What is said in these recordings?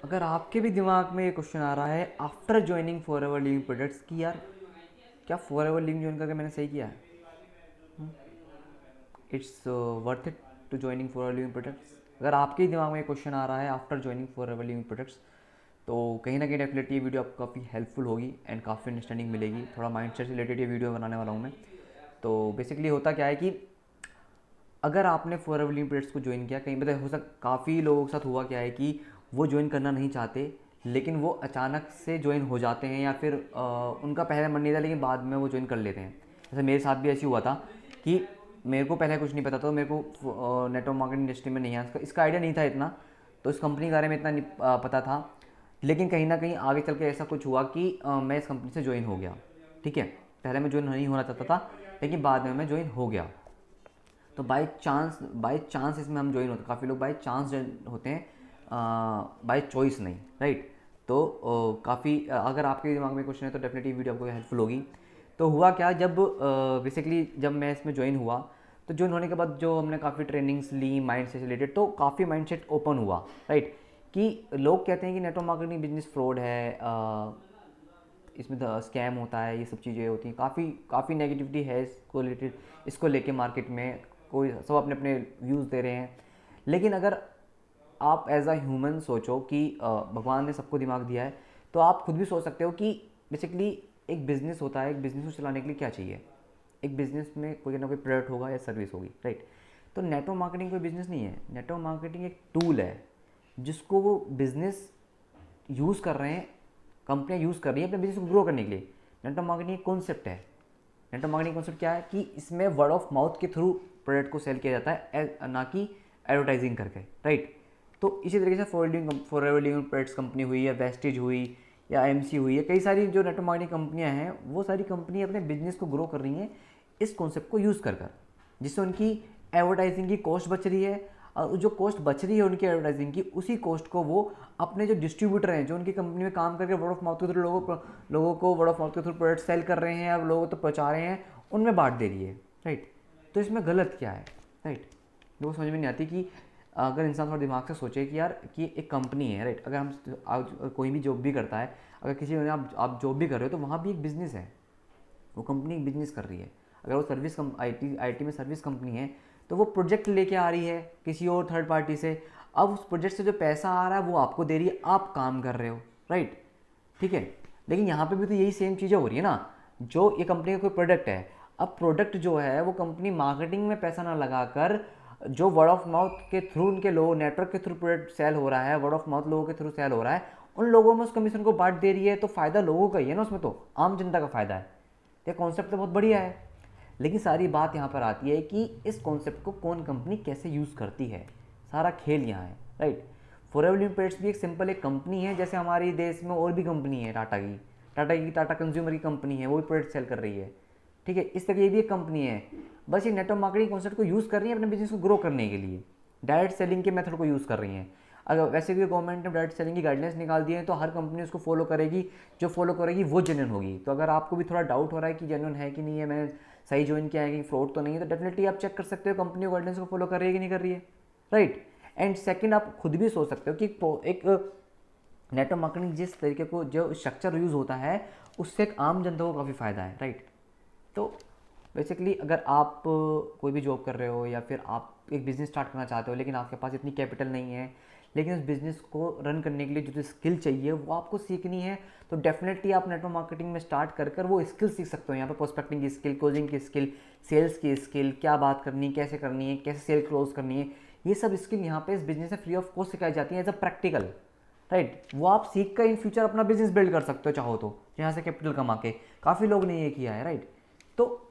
अगर आपके भी दिमाग में ये क्वेश्चन आ रहा है after joining forever living products कि यार क्या फॉर एवर लिविंग ज्वाइन करके मैंने सही किया है, it's worth it to joining forever living products. अगर आपके ही दिमाग में ये क्वेश्चन आ रहा है after joining forever living products, तो कहीं ना कहीं डेफिनेटली ये वीडियो आपको काफ़ी हेल्पफुल होगी एंड काफ़ी अंडरस्टैंडिंग मिलेगी। थोड़ा माइंडसेट से रिलेटेड ये वीडियो बनाने वाला हूँ मैं। तो बेसिकली होता क्या है कि अगर आपने फॉर एवर लिविंग प्रोडक्ट्स को ज्वाइन किया, कहीं पता हो काफ़ी लोगों के साथ हुआ क्या है कि वो ज्वाइन करना नहीं चाहते, लेकिन वो अचानक से ज्वाइन हो जाते हैं, या फिर उनका पहले मन नहीं था लेकिन बाद में वो ज्वाइन कर लेते हैं। जैसे मेरे साथ भी ऐसी हुआ था कि मेरे को पहले कुछ नहीं पता था, मेरे को नेटवर्क मार्केटिंग इंडस्ट्री में नहीं है, इसका आइडिया नहीं था इतना, तो इस कंपनी के बारे में इतना नहीं पता था। लेकिन कहीं ना कहीं आगे चल के ऐसा कुछ हुआ कि मैं इस कंपनी से ज्वाइन हो गया। ठीक है, पहले मैं ज्वाइन नहीं होना चाहता था, लेकिन बाद में मैं ज्वाइन हो गया। तो बाई चांस इसमें हम ज्वाइन होते हैं। काफ़ी लोग बाई चांस होते हैं, बाई चॉइस नहीं, राइट। तो काफ़ी अगर आपके दिमाग में क्वेश्चन है तो डेफिनेटली वीडियो आपको हेल्पफुल होगी। तो हुआ क्या, जब बेसिकली जब मैं इसमें ज्वाइन हुआ, तो ज्वाइन होने के बाद जो हमने काफ़ी ट्रेनिंग्स ली माइंड से रिलेटेड, तो काफ़ी माइंडसेट ओपन हुआ, राइट। कि लोग कहते हैं कि नेटवर्क मार्केटिंग बिजनेस फ्रॉड है, इसमें स्कैम होता है, ये सब चीज़ें होती हैं, काफ़ी काफ़ी नेगेटिविटी है इसको रिलेटेड, इसको लेके मार्केट में कोई सब अपने अपने व्यूज़ दे रहे हैं। लेकिन अगर आप एज अ ह्यूमन सोचो कि भगवान ने सबको दिमाग दिया है, तो आप खुद भी सोच सकते हो कि बेसिकली एक बिज़नेस होता है, एक बिज़नेस को चलाने के लिए क्या चाहिए। एक बिज़नेस में कोई ना कोई प्रोडक्ट होगा या सर्विस होगी, राइट। तो नेटवर्क मार्केटिंग कोई बिज़नेस नहीं है, नेटवर्क मार्केटिंग एक टूल है जिसको वो बिज़नेस यूज़ कर रहे हैं, कंपनियां यूज़ कर रही हैं अपने बिजनेस को ग्रो करने के लिए। नेटवर्क मार्केटिंग एक कॉन्सेप्ट है। नेटवर्क मार्केटिंग कॉन्सेप्ट क्या है कि इसमें वर्ड ऑफ माउथ के थ्रू प्रोडक्ट को सेल किया जाता है, ना कि एडवर्टाइजिंग करके, राइट। तो इसी तरीके से for ever living products company हुई, या वेस्टेज हुई, या एमसी हुई, या कई सारी जो नेटवर्क मार्केटिंग कंपनियां हैं, वो सारी कंपनी अपने बिजनेस को ग्रो कर रही हैं इस कॉन्सेप्ट को यूज़ कर कर, जिससे उनकी एडवर्टाइजिंग की कॉस्ट बच रही है। और जो कॉस्ट बच रही है उनकी एडवर्टाइजिंग की, उसी कॉस्ट को वो अपने जो डिस्ट्रीब्यूटर हैं, जो उनकी कंपनी में काम करके वर्ड ऑफ माउथ के थ्रू लोगों को वर्ड ऑफ माउथ के थ्रू प्रोडक्ट सेल कर रहे हैं, अब लोगों तक पहुंचा रहे हैं, उनमें बांट दे रही है, राइट। तो इसमें गलत क्या है, राइट। लोगों को समझ में नहीं आती कि अगर इंसान थोड़ा दिमाग से सोचे कि यार कि एक कंपनी है, राइट। अगर हम आज कोई भी जॉब भी करता है, अगर किसी ने आप जॉब भी कर रहे हो, तो वहाँ भी एक बिज़नेस है, वो कंपनी एक बिजनेस कर रही है। अगर वो सर्विस आईटी में सर्विस कंपनी है, तो वो प्रोजेक्ट लेके आ रही है किसी और थर्ड पार्टी से। अब उस प्रोजेक्ट से जो पैसा आ रहा है वो आपको दे रही है, आप काम कर रहे हो, राइट। ठीक है, लेकिन यहाँ पे भी तो यही सेम चीज़ें हो रही है ना। जो ये कंपनी का कोई प्रोडक्ट है, अब प्रोडक्ट जो है वो कंपनी मार्केटिंग में पैसा ना लगाकर, जो वर्ड ऑफ माउथ के थ्रू उनके लोग नेटवर्क के थ्रू प्रोडक्ट सेल हो रहा है, वर्ड ऑफ माउथ लोगों के थ्रू सेल हो रहा है, उन लोगों में उस कमीशन को बांट दे रही है। तो फ़ायदा लोगों का ही है ना, उसमें तो आम जनता का फ़ायदा है। ये कॉन्सेप्ट तो बहुत बढ़िया है, लेकिन सारी बात यहाँ पर आती है कि इस कॉन्सेप्ट को कौन कंपनी कैसे यूज़ करती है, सारा खेल यहाँ है, राइट। फॉरएवर लिमिटेड्स भी एक सिंपल एक कंपनी है, जैसे हमारे देश में और भी कंपनी है, टाटा कंज्यूमर की कंपनी है, वो भी प्रोडक्ट सेल कर रही है। ठीक है, इस तरह ये भी एक कंपनी है, बस ये नेटवर्क मार्केटिंग कॉन्सेप्ट को यूज़ कर रही है अपने बिजनेस को ग्रो करने के लिए, डायरेक्ट सेलिंग के मेथड को यूज़ कर रही हैं। अगर वैसे भी गवर्नमेंट ने डायरेक्ट सेलिंग की गाइडलाइंस निकाल दी है, तो हर कंपनी उसको फॉलो करेगी, जो फॉलो करेगी वो जेन्युइन होगी। तो अगर आपको भी थोड़ा डाउट हो रहा है कि जेन्युइन है कि नहीं है, मैंने सही ज्वाइन किया है कि फ्रॉड तो नहीं है, तो डेफिनेटली आप चेक कर सकते हो कंपनी गाइडलाइंस को फॉलो कर रही है कि नहीं कर रही है, राइट। एंड सेकंड, आप खुद भी सोच सकते हो कि एक नेटवर्क मार्केटिंग जिस तरीके को जो स्ट्रक्चर यूज़ होता है, उससे एक आम जनता को काफ़ी फ़ायदा है, राइट। तो बेसिकली अगर आप कोई भी जॉब कर रहे हो, या फिर आप एक बिज़नेस स्टार्ट करना चाहते हो, लेकिन आपके पास इतनी कैपिटल नहीं है, लेकिन उस बिज़नेस को रन करने के लिए जो स्किल चाहिए वो आपको सीखनी है, तो डेफिनेटली आप नेटवर्क मार्केटिंग में स्टार्ट कर कर वो स्किल सीख सकते हो। यहाँ पे प्रोस्पेक्टिंग की स्किल, क्लोजिंग की स्किल, सेल्स की स्किल, क्या बात करनी है, कैसे सेल क्लोज करनी है, ये सब स्किल यहाँ पे इस बिज़नेस में फ्री ऑफ कॉस्ट सिखाई जाती है एज अ प्रैक्टिकल, राइट। वो आप सीख कर इन फ्यूचर अपना बिजनेस बिल्ड कर सकते हो चाहो तो, यहाँ से कैपिटल कमा के। काफ़ी लोग ने ये किया है, राइट। तो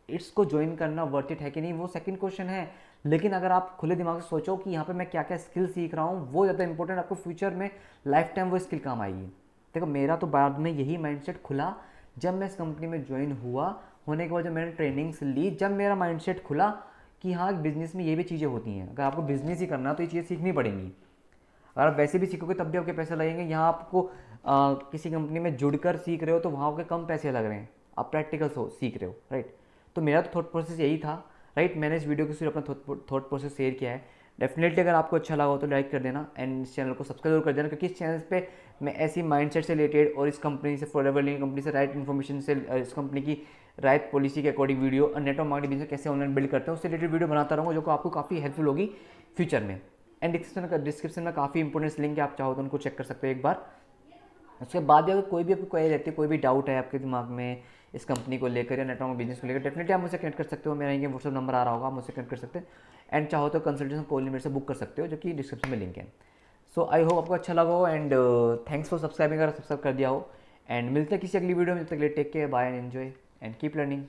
इसको ज्वाइन करना वर्थ इट है कि नहीं, वो सेकंड क्वेश्चन है। लेकिन अगर आप खुले दिमाग से सोचो कि यहाँ पे मैं क्या क्या स्किल सीख रहा हूँ, वो ज़्यादा इंपॉर्टेंट, आपको फ्यूचर में लाइफ टाइम वो स्किल काम आएगी। देखो, मेरा तो बाद में यही माइंडसेट खुला जब मैं इस कंपनी में ज्वाइन हुआ, होने के बाद जब मैंने ट्रेनिंग्स ली, जब मेरा माइंडसेट खुला कि हाँ, बिजनेस में ये भी चीज़ें होती हैं। अगर आपको बिजनेस ही करना है तो ये चीज़ें सीखनी पड़ेंगी। अगर आप वैसे भी सीखोगे तब भी आपके पैसे लगेंगे। यहाँ आपको किसी कंपनी में जुड़कर सीख रहे हो तो वहाँ आपके कम पैसे लग रहे हैं, आप प्रैक्टिकल सीख रहे हो, राइट। तो मेरा तो थॉट प्रोसेस यही था, राइट। मैंने इस वीडियो के सिर्फ अपना थॉट प्रोसेस शेयर किया है। डेफिनेटली अगर आपको अच्छा लगा हो तो लाइक कर देना एंड इस चैनल को सब्सक्राइब जरूर कर देना, क्योंकि इस चैनल पे मैं ऐसी माइंडसेट से रिलेटेड और इस कंपनी से, फॉरएवर लिविंग कंपनी से राइट इन्फॉर्मेशन से, इस कंपनी की राइट पॉलिसी के अकॉर्डिंग वीडियो और नेटवर्क मार्केटिंग बिजनेस कैसे ऑनलाइन बिल्ड करते हैं उससे रिलेटेड वीडियो बनाता रहूँगा, जो कि आपको काफ़ी हेल्पफुल होगी फ्यूचर में। एंड डिस्क्रिप्शन में काफ़ी इंपॉर्टेंट लिंक है, आप चाहो तो उनको चेक कर सकते हो एक बार। उसके बाद भी अगर कोई भी आपकी क्वेरी रहती है, कोई भी डाउट है आपके दिमाग में इस कंपनी को लेकर या नेटवर्क बिजनेस को लेकर, डेफिनेटली आप मुझसे कनेक्ट कर सकते हो। मेरा ये व्हाट्सअप नंबर आ रहा होगा, आप मुझसे कनेक्ट कर सकते हैं एंड चाहो तो कंसल्टेशन कॉल मेरे से बुक कर सकते हो, जो कि डिस्क्रिप्शन में लिंक है। सो आई होप आपको अच्छा लगा हो एंड थैंक्स फॉर सब्सक्राइबिंग, अगर सब्सक्राइब कर दिया हो। एंड मिलते हैं किसी अगली वीडियो में, तब तक के लिए take care, bye and enjoy and keep learning.